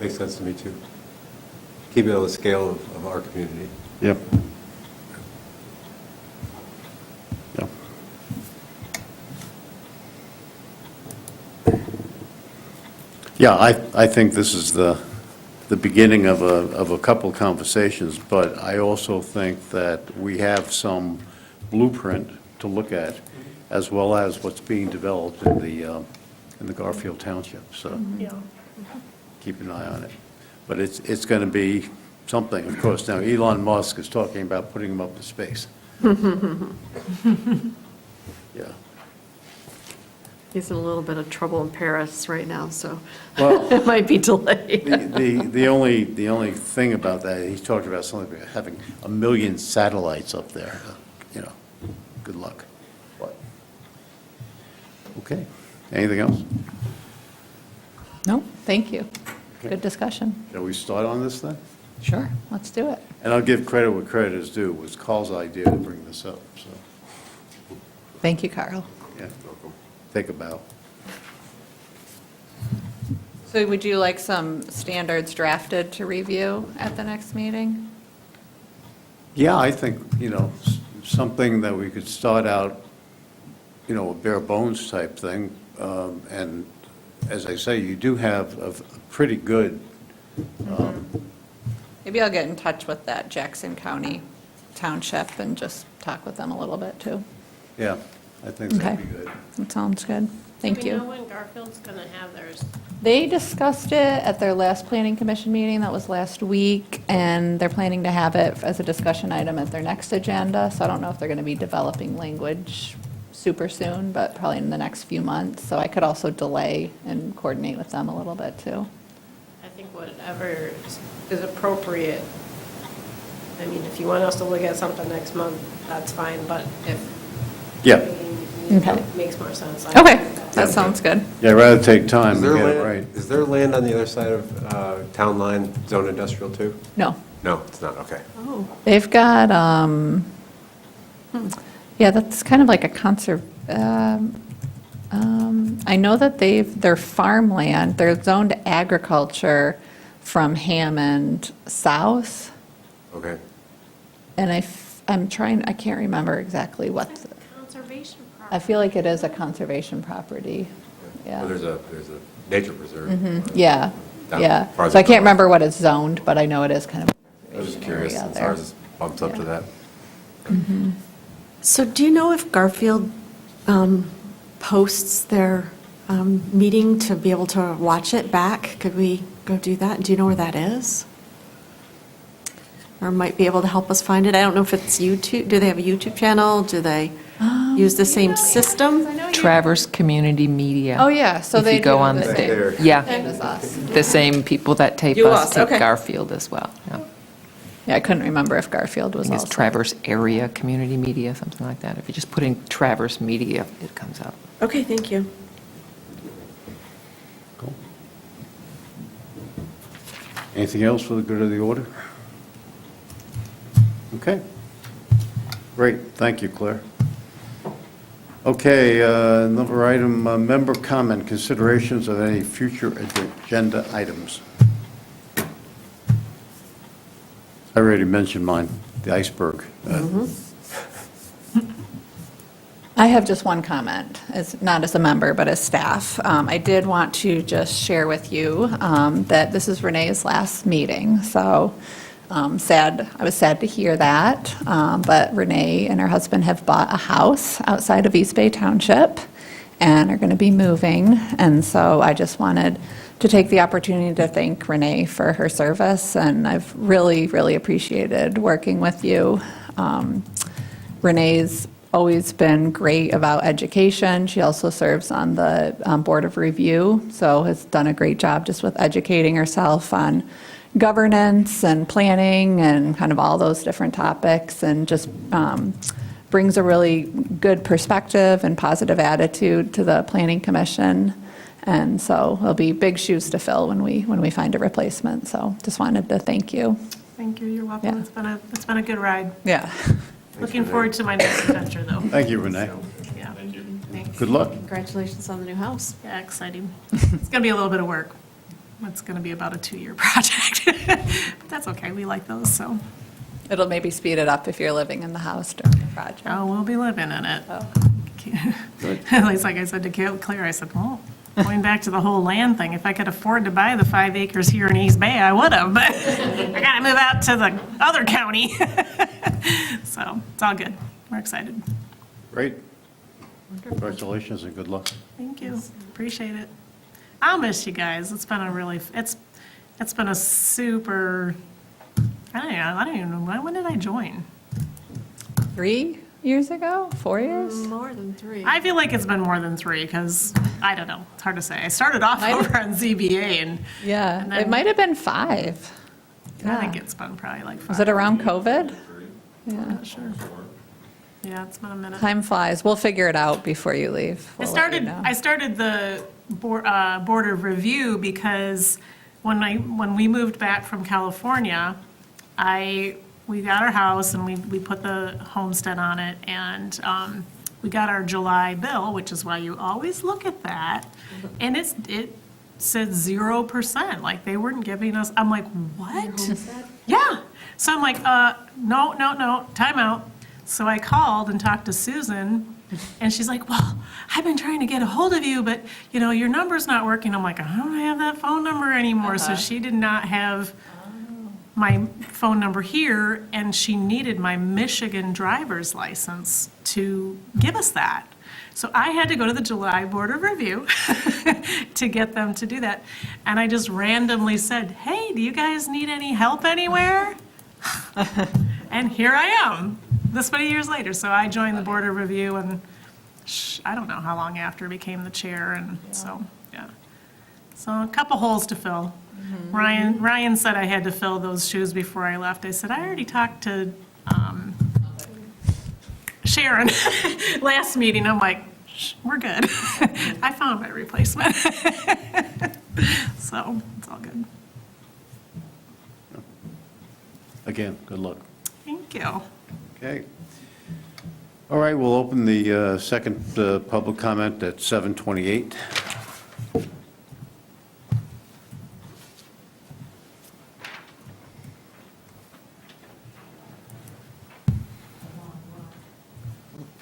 Makes sense to me, too. Keep it on the scale of our community. Yep. Yep. Yeah, I think this is the beginning of a couple of conversations, but I also think that we have some blueprint to look at, as well as what's being developed in the Garfield Township, so keep an eye on it. But it's going to be something, of course. Now, Elon Musk is talking about putting them up to space. Yeah. He's in a little bit of trouble in Paris right now, so Well, it might be delayed. the only thing about that, he talked about something, having 1 million satellites up there, good luck. But, okay, anything else? No, thank you. Good discussion. Shall we start on this then? Sure, let's do it. And I'll give credit where credit is due, it was Carl's idea to bring this up, so, Thank you, Carl. yeah, take a bow. So would you like some standards drafted to review at the next meeting? Yeah, I think, something that we could start out, a bare bones type thing. And as I say, you do have a pretty good, Maybe I'll get in touch with that Jackson County Township and just talk with them a little bit, too. yeah, I think that'd be Okay. good. That sounds good. Thank do we know you. when Garfield's going to have theirs? They discussed it at their last planning commission meeting, that was last week, and they're planning to have it as a discussion item at their next agenda, so I don't know if they're going to be developing language super soon, but probably in the next few months, so I could also delay and coordinate with them a little bit, too. I think whatever is appropriate. I mean, if you want us to look at something next month, that's fine, but if Yeah, Okay. makes more sense. Okay, that sounds good. yeah, rather take time Is to there get it land- right. Is there land on the other side of town line, zone industrial, too? No, No, it's not, okay. Oh, they've got, yeah, that's kind of like a I know that their farmland, they're zoned agriculture from Hammond south, Okay. and I'm trying, I can't remember exactly what, Conservation I property. feel like it is a conservation property, Well, yeah. there's a nature preserve. Yeah, Down yeah. farther So I can't north. remember what it's zoned, but I know it is kind of. I was just curious, area since there. ours bumps up to Yeah. that. so do you know if Garfield posts their meeting to be able to watch it back? Could we go do that? Do you know where that is? Or might be able to help us find it? I don't know if it's YouTube. Do they have a YouTube channel? Do they use the same system? Traverse Community Media. Oh, yeah, so If they you go do on the the- same. There. Yeah, Same as us. the same people that tape You us us, tape okay. Garfield as well. Yeah. Yeah, I couldn't remember if Garfield I was think it's also. Traverse Area Community Media, something like that. If you just put in Traverse Media, it comes up. Okay, thank you. Anything else for the good of the order? Okay. Great, thank you, Claire. Okay, another item, member comment, considerations of any future agenda items. I already mentioned mine, the iceberg. I have just one comment, not as a member, but as staff. I did want to just share with you that this is Renee's last meeting, so I was sad to hear that, but Renee and her husband have bought a house outside of East Bay Township and are going to be moving, and so I just wanted to take the opportunity to thank Renee for her service, and I've really, really appreciated working with you. Renee's always been great about education. She also serves on the Board of Review, so has done a great job just with educating herself on governance and planning and kind of all those different topics, and just brings a really good perspective and positive attitude to the Planning Commission. And so it'll be big shoes to fill when we find a replacement. So just wanted to thank you. Thank you, you're welcome. Yeah. It's been a good ride. Yeah. Looking forward to my next adventure, though. Thank you, Renee. Yeah. Thanks. Good luck. Congratulations on the new house. Yeah, exciting. It's going to be a little bit of work. It's going to be about a 2-year project. But that's okay, we like those, so. It'll maybe speed it up if you're living in the house during the project. Oh, we'll be living in it. Oh. At least, like I said to Claire, I said, well, going back to the whole land thing, if I could afford to buy the 5 acres here in East Bay, I would have, but I got to move out to the other county. So it's all good. We're excited. Great. Congratulations and good luck. Thank you. Appreciate it. I'll miss you guys. It's been a really, it's been a super, I don't even know, when did I join? 3 years ago? 4 years? More than 3. I feel like it's been more than 3 because, I don't know, it's hard to say. I started off over on ZBA and Yeah, And then- it might have been 5. I think Yeah. it's been probably like 5. Was it around COVID? Yeah. Not sure. Yeah, it's been a minute. Time flies. We'll figure it out before you leave. I We'll let you started, know. I started the board of review because when we moved back from California, we got our house and we put the homestead on it, and we got our July bill, which is why you always look at that, and it said 0%, like they weren't giving us, I'm like, what? Yeah, so I'm like, no, time out. So I called and talked to Susan, and she's like, well, I've been trying to get a hold of you, but, your number's not working. I'm like, I don't have that phone number anymore. So she did not have my phone number here, and she needed my Michigan driver's license to give us that. So I had to go to the July Board of Review to get them to do that. And I just randomly said, hey, do you guys need any help anywhere? And here I am, this many years later. So I joined the Board of Review, and I don't know how long after became the chair, and so, yeah. So a couple holes to fill. Ryan said I had to fill those shoes before I left. I said, I already talked to Sharon last meeting. I'm like, we're good. I found my replacement. So it's all good. Again, good luck. Thank you. Okay. All right, we'll open the second public comment at 7:28.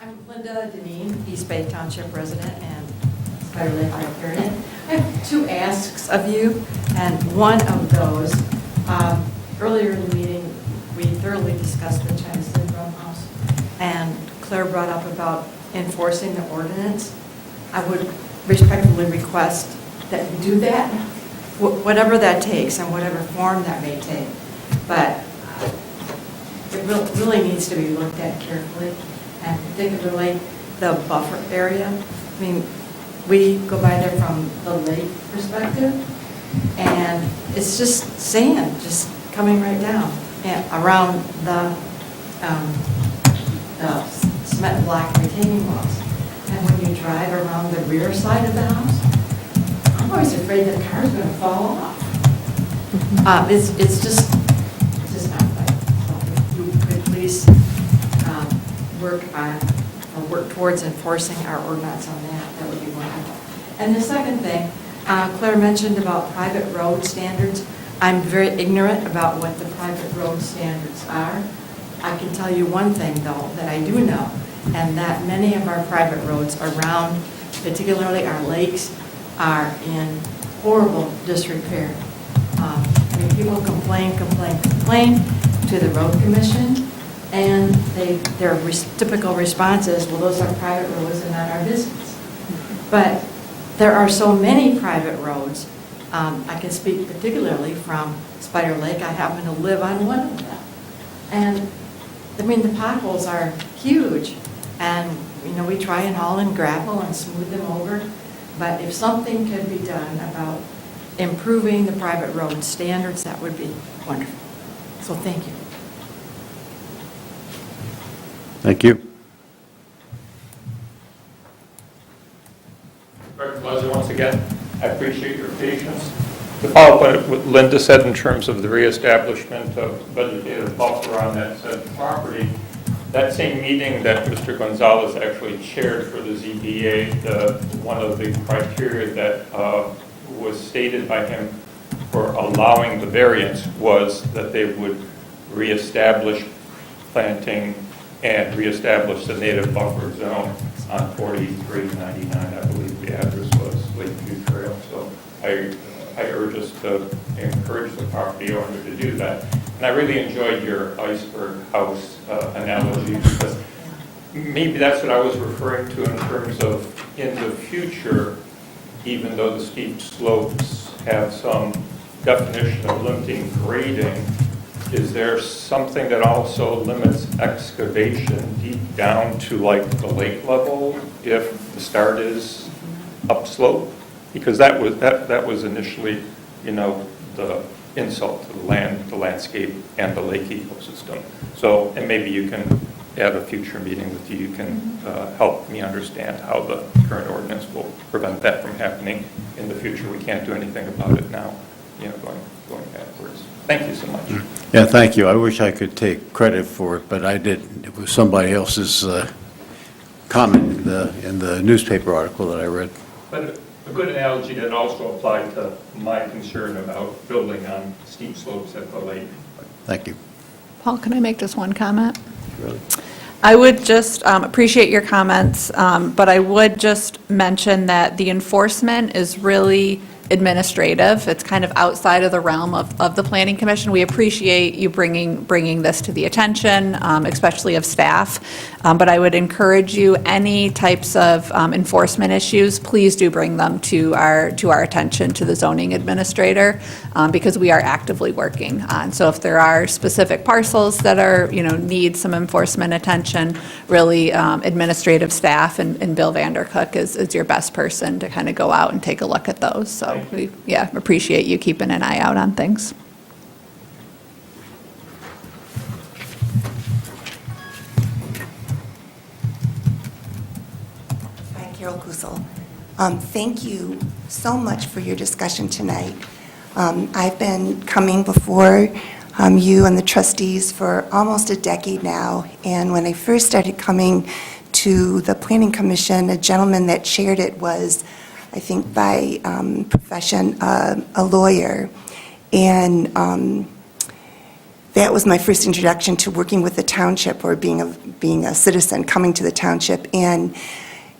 I'm Linda Deneen, East Bay Township resident and Spider Lake riparian. I have 2 asks of you, and one of those, earlier in the meeting, we thoroughly discussed the China Syndrome House, and Claire brought up about enforcing the ordinance. I would respectfully request that you do that, whatever that takes and whatever form that may take. But it really needs to be looked at carefully, and particularly the buffer area. I mean, we go by there from the lake perspective, and it's just sand, just coming right down and around the cement block retaining walls. And when you drive around the rear side of the house, I'm always afraid the car's going to fall off. It's just not right. So if you could please work towards enforcing our ordinance on that would be wonderful. And the second thing, Claire mentioned about private road standards. I'm very ignorant about what the private road standards are. I can tell you one thing, though, that I do know, and that many of our private roads around, particularly our lakes, are in horrible disrepair. I mean, people complain to the road commission, and their typical response is, well, those are private roads and not our business. But there are so many private roads. I can speak particularly from Spider Lake. I happen to live on one of them. And, I mean, the potholes are huge. And, you know, we try and haul in gravel and smooth them over. But if something could be done about improving the private road standards, that would be wonderful. So thank you. Thank you. Director Leslie, once again, I appreciate your patience. To follow up on what Linda said in terms of the reestablishment of vegetative buffer on that said property, that same meeting that Mr. Gonzalez actually chaired for the ZBA, one of the criteria that was stated by him for allowing the variance was that they would reestablish planting and reestablish the native buffer zone on 4399, I believe the address was, Lakeview Trail. So I urge us to encourage the property owner to do that. And I really enjoyed your iceberg house analogy, because maybe that's what I was referring to in terms of in the future, even though the steep slopes have some definition of limiting grading, is there something that also limits excavation deep down to like the lake level if the start is upslope? Because that was initially, you know, the insult to the land, the landscape, and the lake ecosystem. So, and maybe you can, at a future meeting with you, you can help me understand how the current ordinance will prevent that from happening in the future. We can't do anything about it now, you know, going backwards. Thank you so much. Yeah, thank you. I wish I could take credit for it, but I didn't. It was somebody else's comment in the newspaper article that I read. But a good analogy that also applied to my concern about building on steep slopes at the lake. Thank you. Paul, can I make just one comment? Really? I would just appreciate your comments, but I would just mention that the enforcement is really administrative. It's kind of outside of the realm of the Planning Commission. We appreciate you bringing this to the attention, especially of staff. But I would encourage you, any types of enforcement issues, please do bring them to our attention, to the zoning administrator, because we are actively working on. So if there are specific parcels that are, you know, need some enforcement attention, really administrative staff and Bill Vandercook is your best person to kind of go out and take a look at those. So we, appreciate you keeping an eye out on things. Hi, Carol Kusel. Thank you so much for your discussion tonight. I've been coming before you and the trustees for almost a decade now, and when I first started coming to the Planning Commission, a gentleman that chaired it was, I think by profession, a lawyer. And that was my first introduction to working with the township, or being a citizen coming to the township. And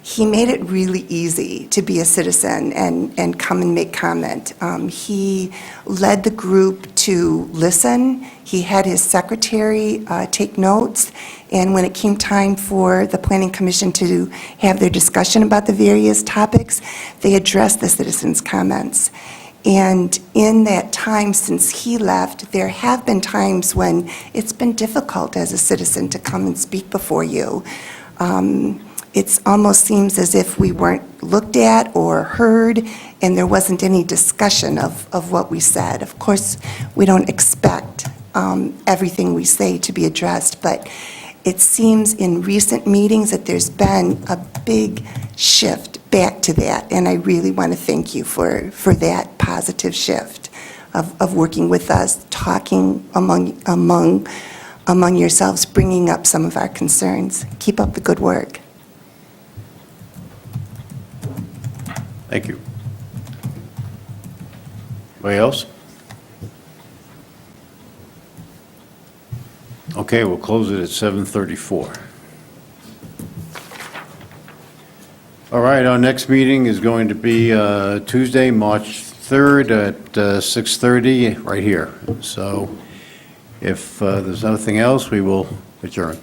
he made it really easy to be a citizen and come and make comment. He led the group to listen. He had his secretary take notes. And when it came time for the Planning Commission to have their discussion about the various topics, they addressed the citizens' comments. And in that time since he left, there have been times when it's been difficult as a citizen to come and speak before you. It almost seems as if we weren't looked at or heard, and there wasn't any discussion of what we said. Of course, we don't expect everything we say to be addressed, but it seems in recent meetings that there's been a big shift back to that, and I really want to thank you for that positive shift. of working with us, talking among yourselves, bringing up some of our concerns. Keep up the good work. Thank you. Anybody else? Okay, we'll close it at 7:34. All right, our next meeting is going to be Tuesday, March 3rd at 6:30, right here. So if there's nothing else, we will adjourn.